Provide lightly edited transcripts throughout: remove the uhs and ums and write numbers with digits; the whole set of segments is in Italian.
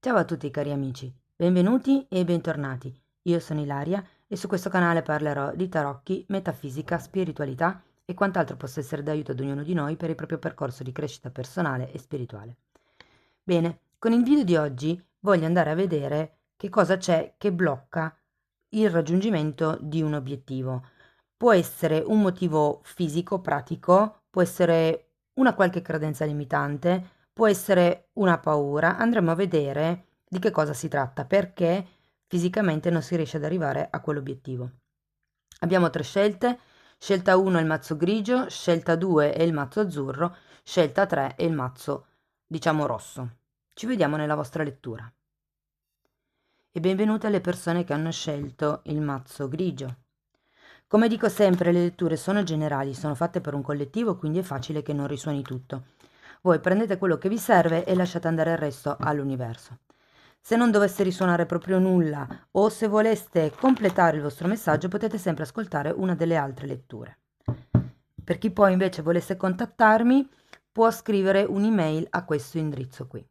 Ciao a tutti cari amici, benvenuti e bentornati. Io sono Ilaria e su questo canale parlerò di tarocchi, metafisica, spiritualità e quant'altro possa essere d'aiuto ad ognuno di noi per il proprio percorso di crescita personale e spirituale. Bene, con il video di oggi voglio andare a vedere che cosa c'è che blocca il raggiungimento di un obiettivo. Può essere un motivo fisico, pratico, può essere una qualche credenza limitante, può essere una paura. Andremo a vedere di che cosa si tratta, perché fisicamente non si riesce ad arrivare a quell'obiettivo. Abbiamo tre scelte. Scelta 1 è il mazzo grigio, scelta 2 è il mazzo azzurro, scelta 3 è il mazzo, diciamo, rosso. Ci vediamo nella vostra lettura. E benvenute alle persone che hanno scelto il mazzo grigio. Come dico sempre, le letture sono generali, sono fatte per un collettivo, quindi è facile che non risuoni tutto. Voi prendete quello che vi serve e lasciate andare il resto all'universo. Se non dovesse risuonare proprio nulla o se voleste completare il vostro messaggio, potete sempre ascoltare una delle altre letture. Per chi poi invece volesse contattarmi, può scrivere un'email a questo indirizzo qui.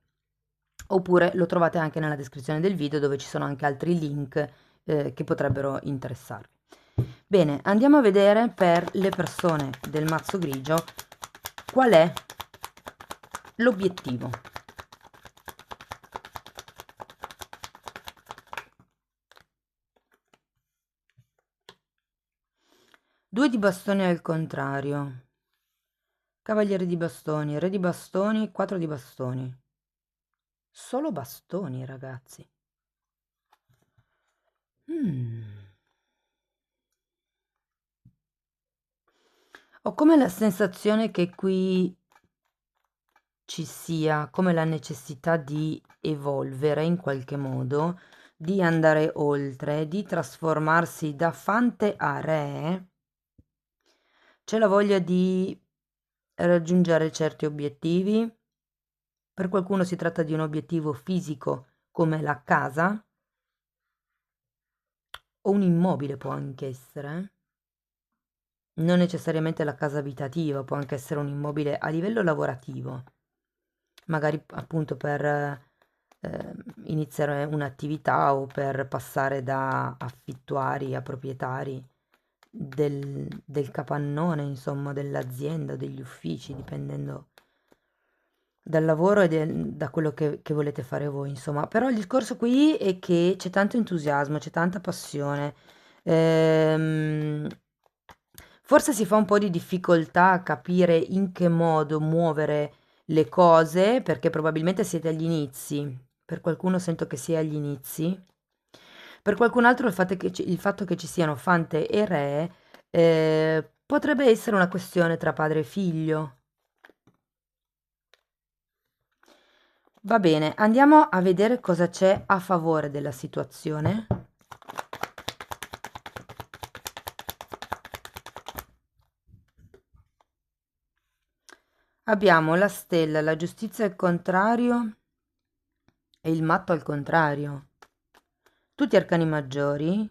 Oppure lo trovate anche nella descrizione del video, dove ci sono anche altri link che potrebbero interessarvi. Bene, andiamo a vedere per le persone del mazzo grigio qual è l'obiettivo. Due di bastoni al contrario, cavaliere di bastoni, re di bastoni, 4 di bastoni. Solo bastoni, ragazzi. Ho come la sensazione che qui ci sia come la necessità di evolvere in qualche modo, di andare oltre, di trasformarsi da fante a re. C'è la voglia di raggiungere certi obiettivi. Per qualcuno si tratta di un obiettivo fisico come la casa o un immobile, può anche essere. Non necessariamente la casa abitativa, può anche essere un immobile a livello lavorativo, magari appunto per iniziare un'attività o per passare da affittuari a proprietari del capannone, insomma, dell'azienda o degli uffici, dipendendo dal lavoro e da quello che volete fare voi, insomma. Però il discorso qui è che c'è tanto entusiasmo, c'è tanta passione. Ehm, Forse si fa un po' di difficoltà a capire in che modo muovere le cose, perché probabilmente siete agli inizi. Per qualcuno sento che sia agli inizi. Per qualcun altro il fatto che ci siano Fante e Re potrebbe essere una questione tra padre e figlio. Va bene, andiamo a vedere cosa c'è a favore della situazione. Abbiamo la stella, la giustizia al contrario e il matto al contrario. Tutti arcani maggiori.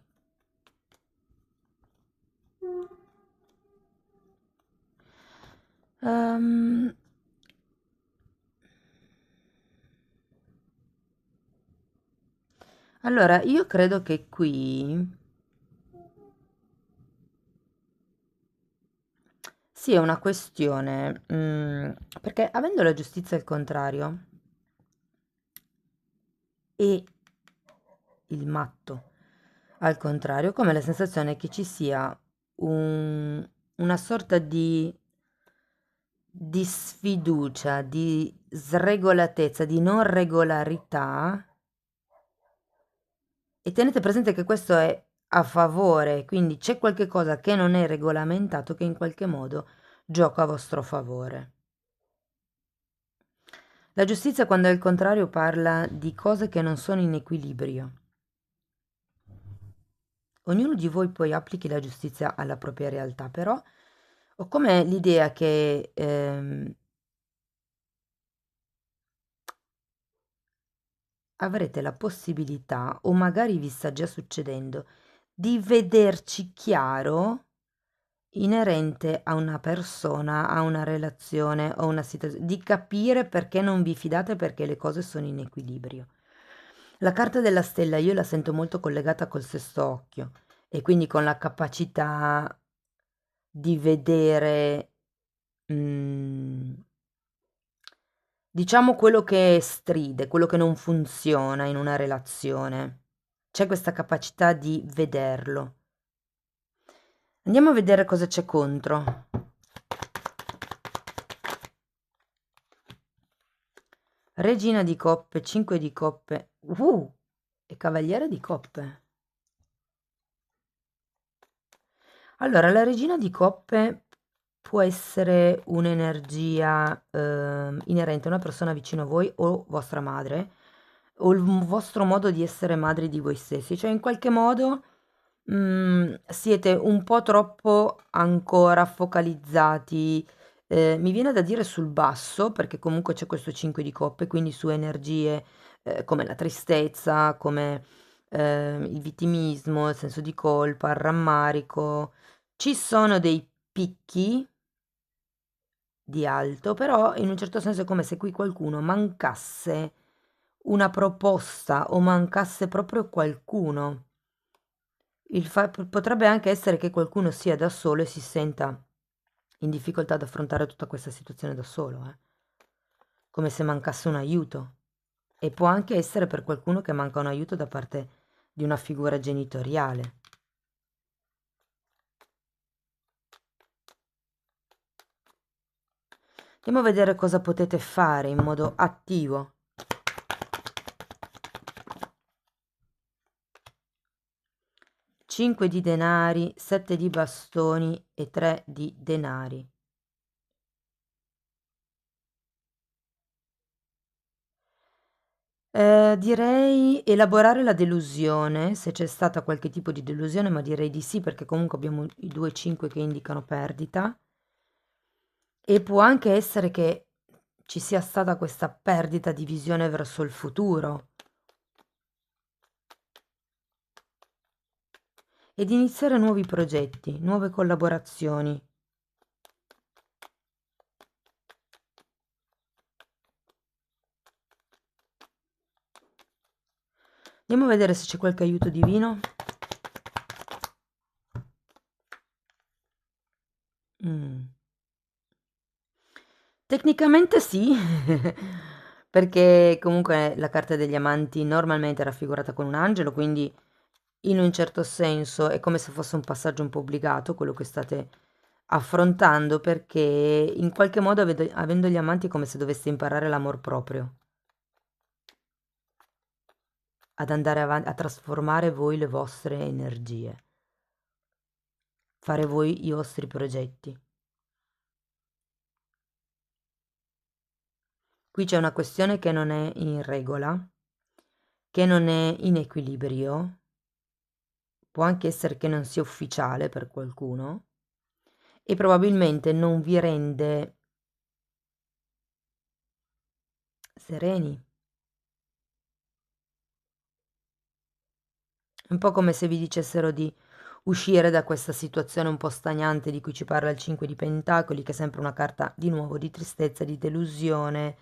Ehm, allora, io credo che qui sia una questione, perché avendo la giustizia al contrario e il matto al contrario, come la sensazione che ci sia una sorta di sfiducia, di sregolatezza, di non regolarità. E tenete presente che questo è a favore, quindi c'è qualche cosa che non è regolamentato che in qualche modo gioca a vostro favore. La giustizia, quando è il contrario, parla di cose che non sono in equilibrio. Ognuno di voi poi applichi la giustizia alla propria realtà, però ho come l'idea che avrete la possibilità, o magari vi sta già succedendo, di vederci chiaro inerente a una persona, a una relazione o una situazione, di capire perché non vi fidate, perché le cose sono in equilibrio. La carta della stella io la sento molto collegata col sesto occhio e quindi con la capacità di vedere, mm, diciamo, quello che stride, quello che non funziona in una relazione. C'è questa capacità di vederlo. Andiamo a vedere cosa c'è contro. Regina di coppe, 5 di coppe, e cavaliere di coppe. Allora, la regina di coppe può essere un'energia inerente a una persona vicino a voi o vostra madre, o il vostro modo di essere madri di voi stessi, cioè in qualche modo siete un po' troppo ancora focalizzati, mi viene da dire sul basso, perché comunque c'è questo 5 di coppe, quindi su energie come la tristezza, come il vittimismo, il senso di colpa, il rammarico. Ci sono dei picchi di alto, però in un certo senso è come se qui qualcuno mancasse una proposta o mancasse proprio qualcuno. Potrebbe anche essere che qualcuno sia da solo e si senta in difficoltà ad affrontare tutta questa situazione da solo, come se mancasse un aiuto. E può anche essere per qualcuno che manca un aiuto da parte di una figura genitoriale. Andiamo a vedere cosa potete fare in modo attivo. Cinque di denari, 7 di bastoni e 3 di denari. Direi elaborare la delusione, se c'è stata qualche tipo di delusione, ma direi di sì, perché comunque abbiamo i 2 5 che indicano perdita. E può anche essere che ci sia stata questa perdita di visione verso il futuro. Ed iniziare nuovi progetti, nuove collaborazioni. Andiamo a vedere se c'è qualche aiuto divino. Tecnicamente sì, perché comunque la carta degli amanti normalmente è raffigurata con un angelo, quindi in un certo senso è come se fosse un passaggio un po' obbligato quello che state affrontando, perché in qualche modo avendo gli amanti è come se doveste imparare l'amor proprio, ad andare avanti, a trasformare voi le vostre energie, fare voi i vostri progetti. Qui c'è una questione che non è in regola, che non è in equilibrio, può anche essere che non sia ufficiale per qualcuno e probabilmente non vi rende sereni. È un po' come se vi dicessero di uscire da questa situazione un po' stagnante di cui ci parla il 5 di Pentacoli, che è sempre una carta di nuovo di tristezza, di delusione.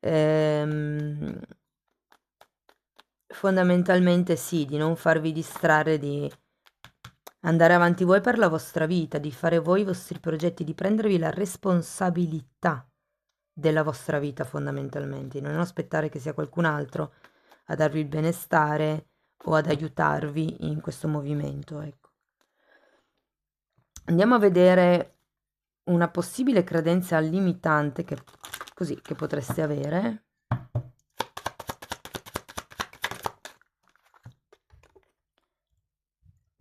Ehm, Fondamentalmente sì, di non farvi distrarre, di andare avanti voi per la vostra vita, di fare voi i vostri progetti, di prendervi la responsabilità della vostra vita fondamentalmente, non aspettare che sia qualcun altro a darvi il benestare o ad aiutarvi in questo movimento, ecco. Andiamo a vedere una possibile credenza limitante che, così, che potreste avere.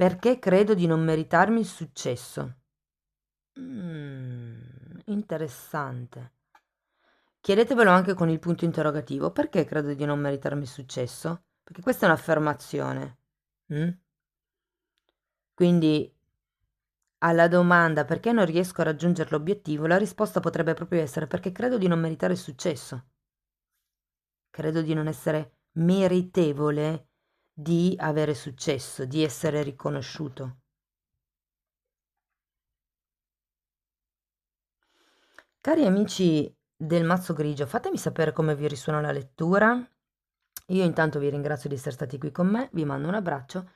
Perché credo di non meritarmi il successo? Interessante. Chiedetevelo anche con il punto interrogativo. Perché credo di non meritarmi il successo? Perché questa è un'affermazione. mm? Quindi alla domanda perché non riesco a raggiungere l'obiettivo, la risposta potrebbe proprio essere perché credo di non meritare il successo. Credo di non essere meritevole di avere successo, di essere riconosciuto. Cari amici del mazzo grigio, fatemi sapere come vi risuona la lettura Io intanto vi ringrazio di essere stati qui con me, vi mando un abbraccio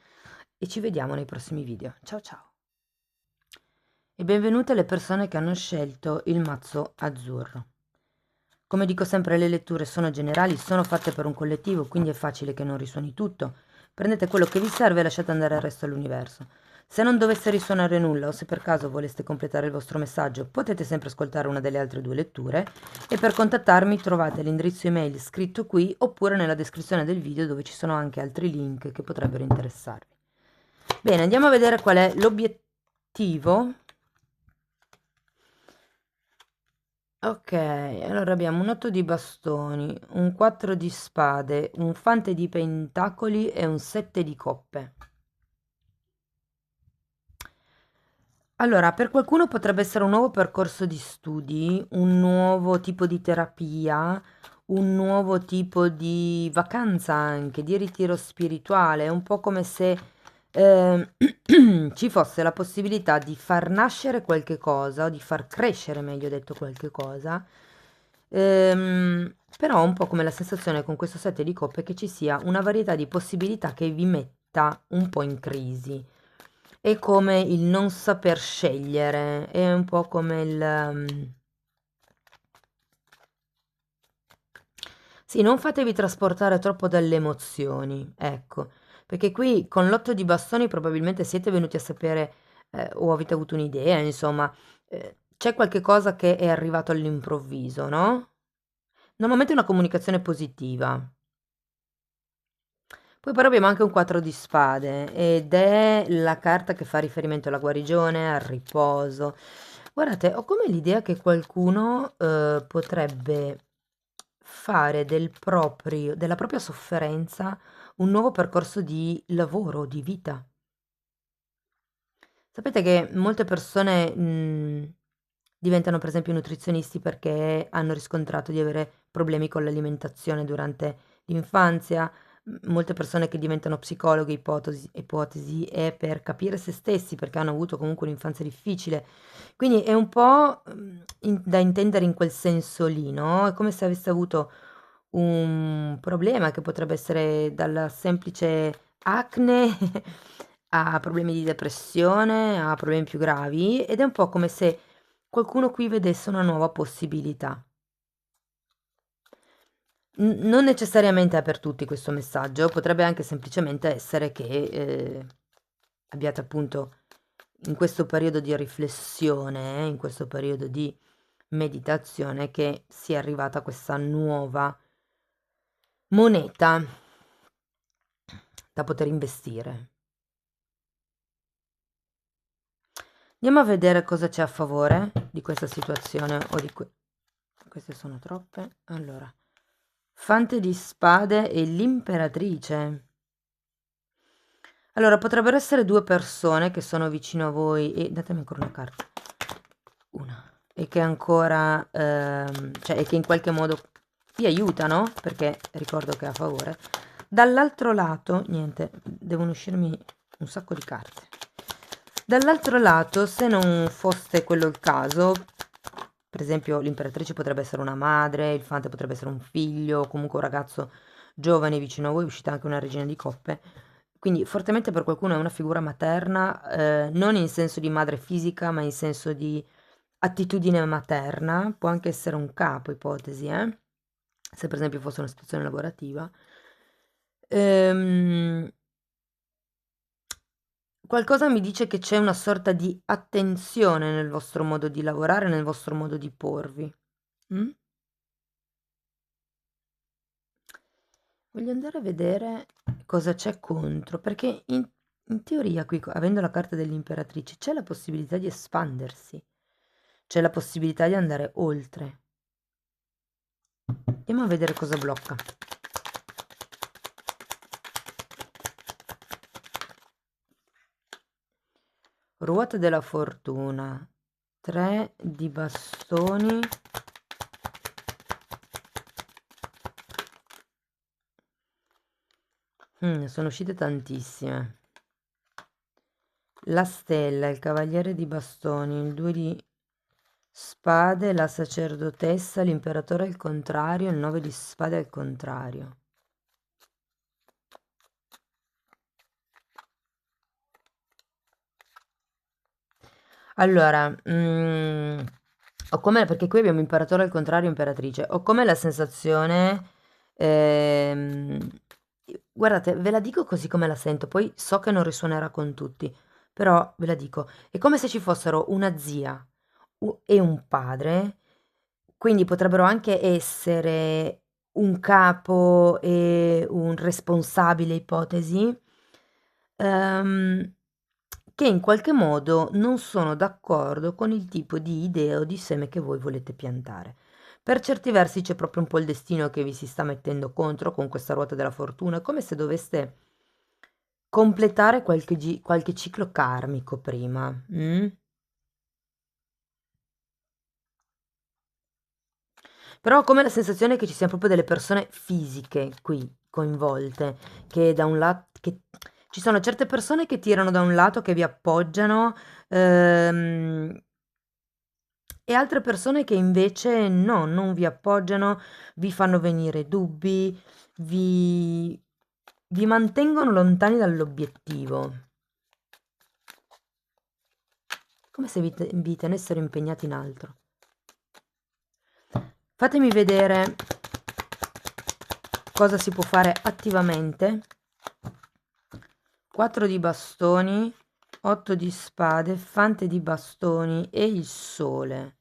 e ci vediamo nei prossimi video. Ciao ciao! E benvenute le persone che hanno scelto il mazzo azzurro. Come dico sempre, le letture sono generali, sono fatte per un collettivo, quindi è facile che non risuoni tutto. Prendete quello che vi serve e lasciate andare il resto all'universo. Se non dovesse risuonare nulla o se per caso voleste completare il vostro messaggio, potete sempre ascoltare una delle altre 2 letture e per contattarmi trovate l'indirizzo email scritto qui oppure nella descrizione del video, dove ci sono anche altri link che potrebbero interessarvi. Bene, andiamo a vedere qual è l'obiettivo. Ok, allora abbiamo un 8 di bastoni, un 4 di spade, un fante di pentacoli e un 7 di coppe. Allora, per qualcuno potrebbe essere un nuovo percorso di studi, un nuovo tipo di terapia, un nuovo tipo di vacanza anche, di ritiro spirituale, è un po' come se ci fosse la possibilità di far nascere qualche cosa, o di far crescere, meglio detto, qualche cosa. Però ho un po' come la sensazione con questo set di coppe che ci sia una varietà di possibilità che vi metta un po' in crisi. È come il non saper scegliere, è un po' come il... Sì, non fatevi trasportare troppo dalle emozioni, ecco, perché qui con l'otto di bastoni probabilmente siete venuti a sapere o avete avuto un'idea, insomma, c'è qualche cosa che è arrivato all'improvviso, no? Normalmente è una comunicazione positiva. Poi però abbiamo anche un 4 di spade ed è la carta che fa riferimento alla guarigione, al riposo. Guardate, ho come l'idea che qualcuno potrebbe fare della propria sofferenza un nuovo percorso di lavoro, di vita. Sapete che molte persone diventano per esempio nutrizionisti perché hanno riscontrato di avere problemi con l'alimentazione durante l'infanzia. Molte persone che diventano psicologhe, ipotesi, è per capire se stessi perché hanno avuto comunque un'infanzia difficile. Quindi è un po' da intendere in quel senso lì, no? È come se avesse avuto un problema che potrebbe essere dalla semplice acne a problemi di depressione, a problemi più gravi, ed è un po' come se qualcuno qui vedesse una nuova possibilità. Non necessariamente è per tutti questo messaggio, potrebbe anche semplicemente essere che abbiate appunto in questo periodo di riflessione, in questo periodo di meditazione, che sia arrivata questa nuova moneta da poter investire. Andiamo a vedere cosa c'è a favore di questa situazione o di queste sono troppe. Allora, fante di spade e l'imperatrice. Allora, potrebbero essere 2 persone che sono vicino a voi e datemi ancora una carta. Una. E che ancora, cioè, e che in qualche modo vi aiutano, perché ricordo che è a favore. Dall'altro lato, niente, devono uscirmi un sacco di carte. Dall'altro lato, se non fosse quello il caso, per esempio l'imperatrice potrebbe essere una madre, il fante potrebbe essere un figlio, o comunque un ragazzo giovane vicino a voi, è uscita anche una regina di coppe. Quindi fortemente per qualcuno è una figura materna, non in senso di madre fisica, ma in senso di attitudine materna, può anche essere un capo, ipotesi, se per esempio fosse una situazione lavorativa. Ehm, Qualcosa mi dice che c'è una sorta di attenzione nel vostro modo di lavorare, nel vostro modo di porvi. Mm? Voglio andare a vedere cosa c'è contro, perché in teoria qui, avendo la carta dell'imperatrice, c'è la possibilità di espandersi, c'è la possibilità di andare oltre. Andiamo a vedere cosa blocca. Ruota della fortuna, 3 di bastoni, ne sono uscite tantissime. La stella, il cavaliere di bastoni, il 2 di spade, la sacerdotessa, l'imperatore al contrario, il 9 di spade al contrario. Allora, ho come, perché qui abbiamo imperatore al contrario, imperatrice, ho come la sensazione, ehm, guardate, ve la dico così come la sento, poi so che non risuonerà con tutti, però ve la dico, è come se ci fossero una zia e un padre, quindi potrebbero anche essere un capo e un responsabile, ipotesi, ehm, che in qualche modo non sono d'accordo con il tipo di idea o di seme che voi volete piantare. Per certi versi c'è proprio un po' il destino che vi si sta mettendo contro con questa ruota della fortuna, è come se doveste completare qualche ciclo karmico prima. Mm? Però ho come la sensazione che ci siano proprio delle persone fisiche qui coinvolte, che da un lato, che ci sono certe persone che tirano da un lato, che vi appoggiano, ehm, e altre persone che invece no, non vi appoggiano, vi fanno venire dubbi, vi, vi mantengono lontani dall'obiettivo, come se vi tenessero impegnati in altro. Fatemi vedere cosa si può fare attivamente. 4 di bastoni, 8 di spade, fante di bastoni e il sole.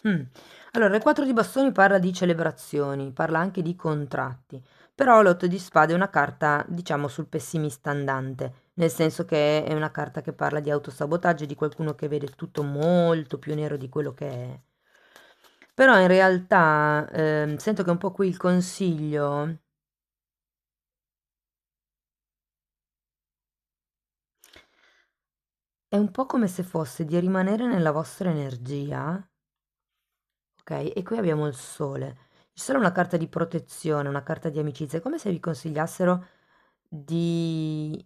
Mm. Allora, il 4 di bastoni parla di celebrazioni, parla anche di contratti, però l'8 di spade è una carta, diciamo, sul pessimista andante, nel senso che è una carta che parla di autosabotaggio, di qualcuno che vede tutto molto più nero di quello che è. Però in realtà sento che un po' qui il consiglio è un po' come se fosse di rimanere nella vostra energia. Ok, e qui abbiamo il sole. Il sole è una carta di protezione, una carta di amicizia. È come se vi consigliassero di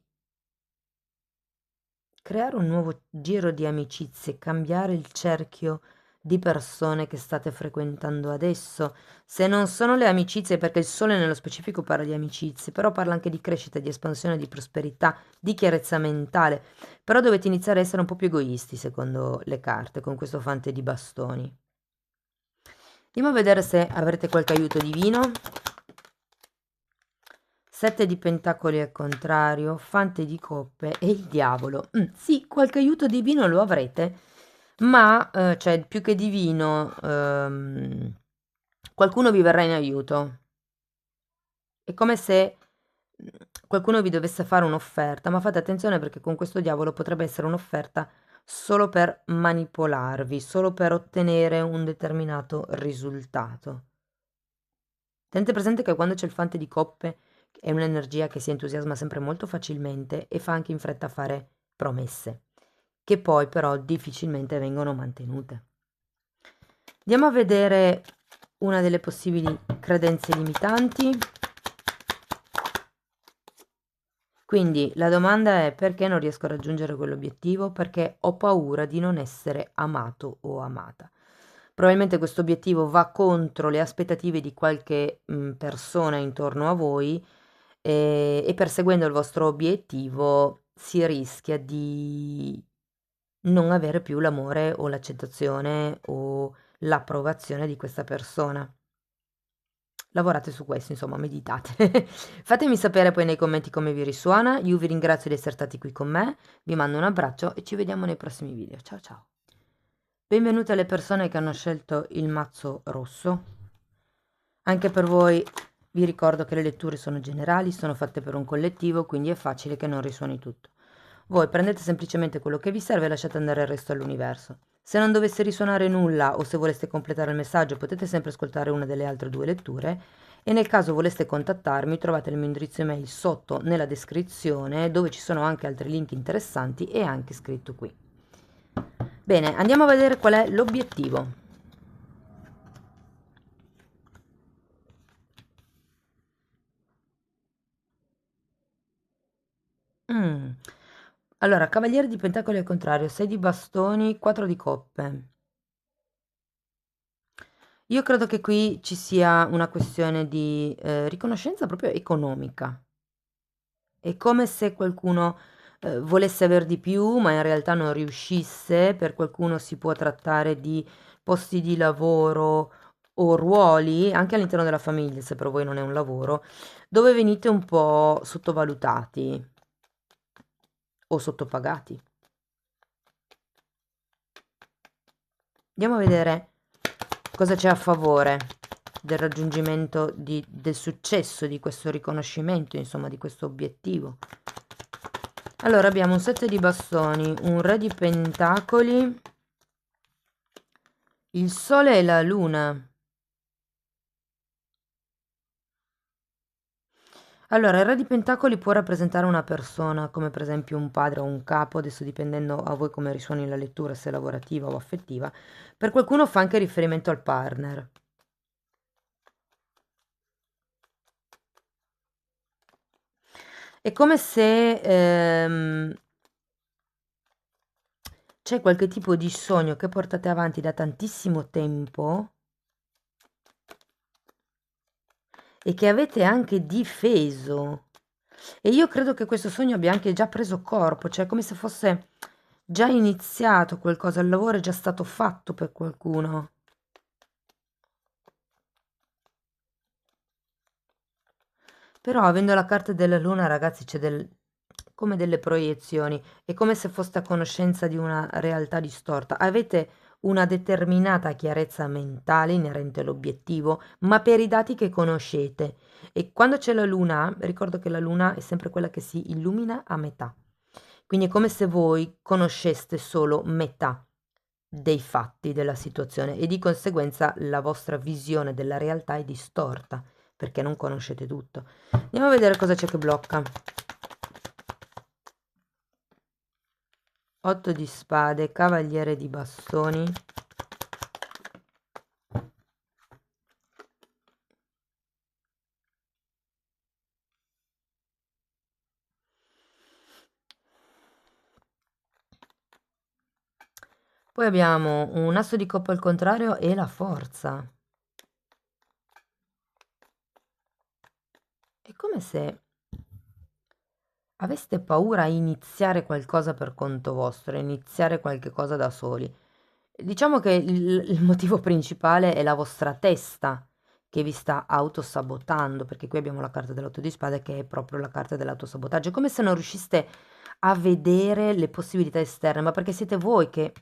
creare un nuovo giro di amicizie, cambiare il cerchio di persone che state frequentando adesso. Se non sono le amicizie, perché il sole nello specifico parla di amicizie, però parla anche di crescita, di espansione, di prosperità, di chiarezza mentale. Però dovete iniziare a essere un po' più egoisti, secondo le carte, con questo fante di bastoni. Andiamo a vedere se avrete qualche aiuto divino. 7 di pentacoli al contrario, fante di coppe e il diavolo. Sì, qualche aiuto divino lo avrete, ma cioè più che divino, qualcuno vi verrà in aiuto. È come se mm, qualcuno vi dovesse fare un'offerta, ma fate attenzione perché con questo diavolo potrebbe essere un'offerta solo per manipolarvi, solo per ottenere un determinato risultato. Tenete presente che quando c'è il fante di coppe è un'energia che si entusiasma sempre molto facilmente e fa anche in fretta a fare promesse, che poi però difficilmente vengono mantenute. Andiamo a vedere una delle possibili credenze limitanti. Quindi la domanda è: perché non riesco a raggiungere quell'obiettivo? Perché ho paura di non essere amato o amata. Probabilmente questo obiettivo va contro le aspettative di qualche persona intorno a voi, e perseguendo il vostro obiettivo si rischia di non avere più l'amore o l'accettazione o l'approvazione di questa persona. Lavorate su questo, insomma, meditate. Fatemi sapere poi nei commenti come vi risuona. Io vi ringrazio di essere stati qui con me, vi mando un abbraccio e ci vediamo nei prossimi video. Ciao ciao. Benvenute alle persone che hanno scelto il mazzo rosso. Anche per voi vi ricordo che le letture sono generali, sono fatte per un collettivo, quindi è facile che non risuoni tutto. Voi prendete semplicemente quello che vi serve e lasciate andare il resto all'universo. Se non dovesse risuonare nulla o se voleste completare il messaggio, potete sempre ascoltare una delle altre 2 letture e nel caso voleste contattarmi trovate il mio indirizzo email sotto nella descrizione, dove ci sono anche altri link interessanti e anche scritto qui. Bene, andiamo a vedere qual è l'obiettivo. Mm. Allora, cavaliere di pentacoli al contrario, 6 di bastoni, 4 di coppe. Io credo che qui ci sia una questione di riconoscenza proprio economica. È come se qualcuno volesse aver di più, ma in realtà non riuscisse. Per qualcuno si può trattare di posti di lavoro o ruoli, anche all'interno della famiglia, se per voi non è un lavoro, dove venite un po' sottovalutati o sottopagati. Andiamo a vedere cosa c'è a favore del raggiungimento del successo, di questo riconoscimento, insomma, di questo obiettivo. Allora abbiamo un 7 di bastoni, un re di pentacoli, il sole e la luna. Allora, il re di pentacoli può rappresentare una persona, come per esempio un padre o un capo, adesso dipendendo a voi come risuoni la lettura, se è lavorativa o affettiva. Per qualcuno fa anche riferimento al partner. È come se c'è qualche tipo di sogno che portate avanti da tantissimo tempo e che avete anche difeso. E io credo che questo sogno abbia anche già preso corpo, cioè come se fosse già iniziato qualcosa, il lavoro è già stato fatto per qualcuno. Però avendo la carta della luna, ragazzi, come delle proiezioni, è come se foste a conoscenza di una realtà distorta. Avete una determinata chiarezza mentale inerente all'obiettivo, ma per i dati che conoscete. E quando c'è la luna, ricordo che la luna è sempre quella che si illumina a metà. Quindi è come se voi conosceste solo metà dei fatti della situazione e di conseguenza la vostra visione della realtà è distorta perché non conoscete tutto. Andiamo a vedere cosa c'è che blocca. 8 di spade, cavaliere di bastoni. Poi abbiamo un asso di coppa al contrario e la forza. È come se aveste paura a iniziare qualcosa per conto vostro, a iniziare qualche cosa da soli. Diciamo che il motivo principale è la vostra testa che vi sta autosabotando, perché qui abbiamo la carta dell'otto di spade che è proprio la carta dell'autosabotaggio. È come se non riusciste a vedere le possibilità esterne, ma perché siete voi che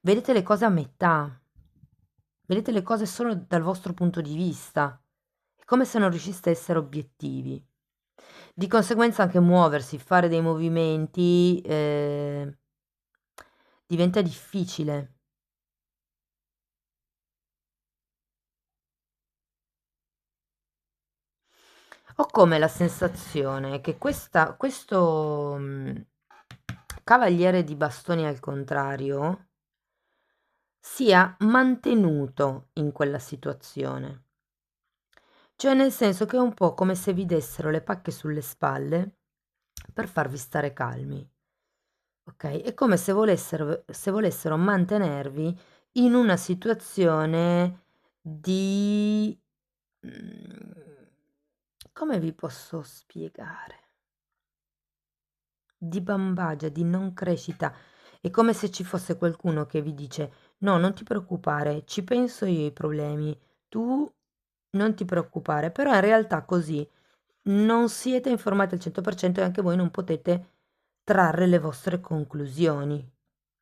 vedete le cose a metà, vedete le cose solo dal vostro punto di vista. È come se non riusciste a essere obiettivi. Di conseguenza anche muoversi, fare dei movimenti diventa difficile. Ho come la sensazione che questo cavaliere di bastoni al contrario sia mantenuto in quella situazione. Cioè nel senso che è un po' come se vi dessero le pacche sulle spalle per farvi stare calmi. Ok? È come se volessero mantenervi in una situazione di... mm, come vi posso spiegare? Di bambagia, di non crescita. È come se ci fosse qualcuno che vi dice: no, non ti preoccupare, ci penso io ai problemi, tu non ti preoccupare. Però in realtà così non siete informati al 100% e anche voi non potete trarre le vostre conclusioni.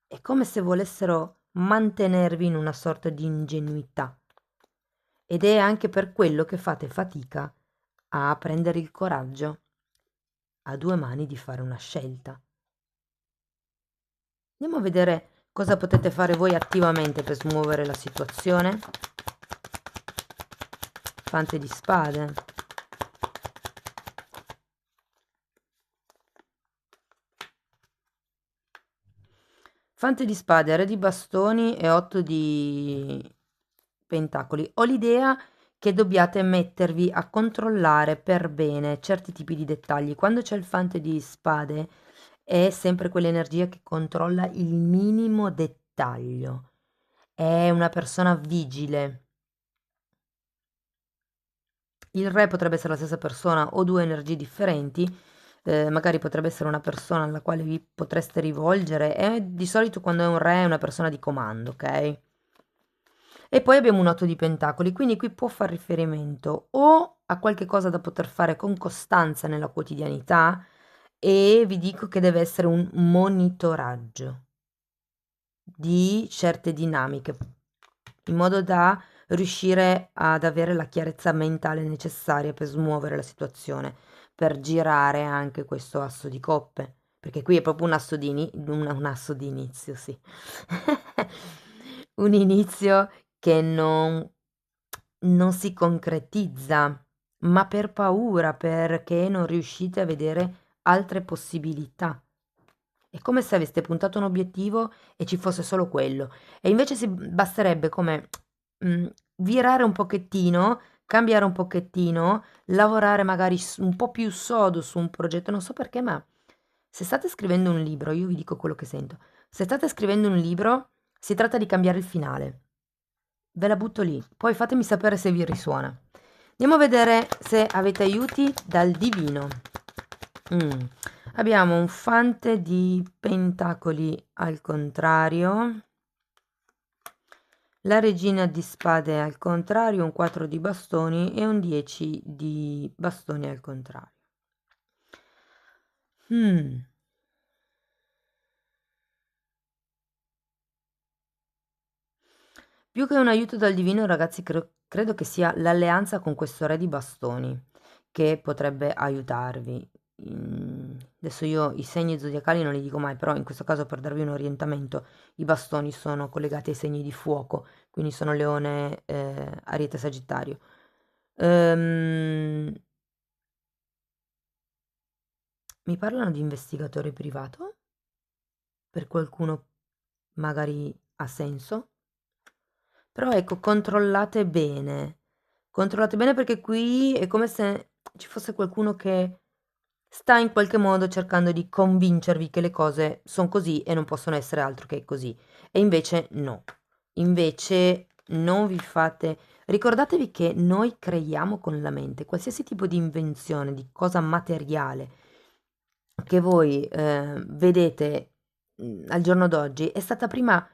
È come se volessero mantenervi in una sorta di ingenuità. Ed è anche per quello che fate fatica a prendere il coraggio a due mani di fare una scelta. Andiamo a vedere cosa potete fare voi attivamente per smuovere la situazione. Fante di spade. Fante di spade, re di bastoni e 8 di pentacoli. Ho l'idea che dobbiate mettervi a controllare per bene certi tipi di dettagli. Quando c'è il fante di spade è sempre quell'energia che controlla il minimo dettaglio. È una persona vigile. Il re potrebbe essere la stessa persona o due energie differenti. magari potrebbe essere una persona alla quale vi potreste rivolgere, e di solito quando è un re è una persona di comando, ok? E poi abbiamo un 8 di pentacoli, quindi qui può far riferimento o a qualche cosa da poter fare con costanza nella quotidianità, e vi dico che deve essere un monitoraggio di certe dinamiche, in modo da riuscire ad avere la chiarezza mentale necessaria per smuovere la situazione, per girare anche questo asso di coppe, perché qui è proprio un asso un asso di inizio, sì. Un inizio che non si concretizza, ma per paura, perché non riuscite a vedere altre possibilità. È come se aveste puntato un obiettivo e ci fosse solo quello, e invece basterebbe come virare un pochettino, cambiare un pochettino, lavorare magari un po' più sodo su un progetto. Non so perché, ma se state scrivendo un libro, io vi dico quello che sento, se state scrivendo un libro, si tratta di cambiare il finale. Ve la butto lì, poi fatemi sapere se vi risuona. Andiamo a vedere se avete aiuti dal divino. Abbiamo un fante di pentacoli al contrario, la regina di spade al contrario, un 4 di bastoni e un 10 di bastoni al contrario. Più che un aiuto dal divino, ragazzi, credo che sia l'alleanza con questo re di bastoni che potrebbe aiutarvi. Adesso io i segni zodiacali non li dico mai, però in questo caso, per darvi un orientamento, i bastoni sono collegati ai segni di fuoco, quindi sono Leone, Ariete, Sagittario. Mi parlano di investigatore privato? Per qualcuno magari ha senso? Però ecco, controllate bene, perché qui è come se ci fosse qualcuno che sta in qualche modo cercando di convincervi che le cose sono così e non possono essere altro che così. E invece no. Invece non vi fate... Ricordatevi che noi creiamo con la mente qualsiasi tipo di invenzione, di cosa materiale che voi vedete al giorno d'oggi, è stata prima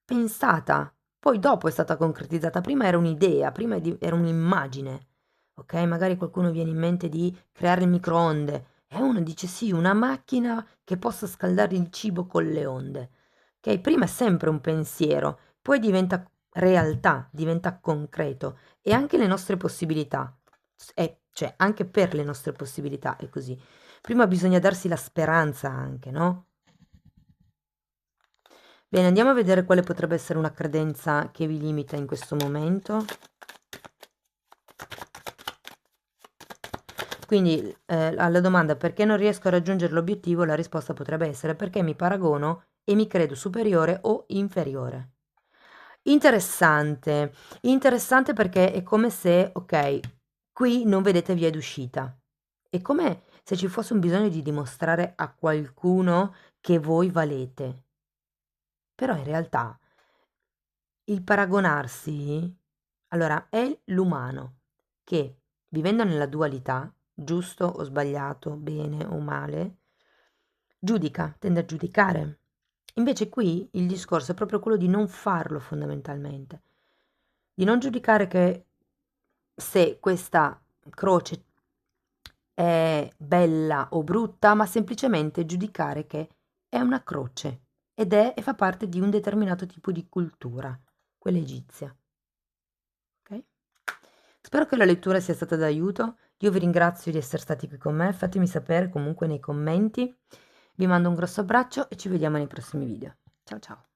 pensata, poi dopo è stata concretizzata. Prima era un'idea, prima era un'immagine, ok? Magari qualcuno viene in mente di creare il microonde e uno dice sì, una macchina che possa scaldare il cibo con le onde. Ok? Prima è sempre un pensiero, poi diventa realtà, diventa concreto, e anche le nostre possibilità, cioè anche per le nostre possibilità è così. Prima bisogna darsi la speranza anche, no? Bene, andiamo a vedere quale potrebbe essere una credenza che vi limita in questo momento. Quindi alla domanda perché non riesco a raggiungere l'obiettivo, la risposta potrebbe essere perché mi paragono e mi credo superiore o inferiore. Interessante, interessante, perché è come se, ok, qui non vedete via d'uscita. È come se ci fosse un bisogno di dimostrare a qualcuno che voi valete. Però in realtà il paragonarsi, allora, è l'umano che, vivendo nella dualità, giusto o sbagliato, bene o male, giudica, tende a giudicare. Invece qui il discorso è proprio quello di non farlo, fondamentalmente. Di non giudicare che se questa croce è bella o brutta, ma semplicemente giudicare che è una croce e fa parte di un determinato tipo di cultura, quella egizia. Ok? Spero che la lettura sia stata d'aiuto. Io vi ringrazio di essere stati qui con me. Fatemi sapere comunque nei commenti. Vi mando un grosso abbraccio e ci vediamo nei prossimi video. Ciao ciao!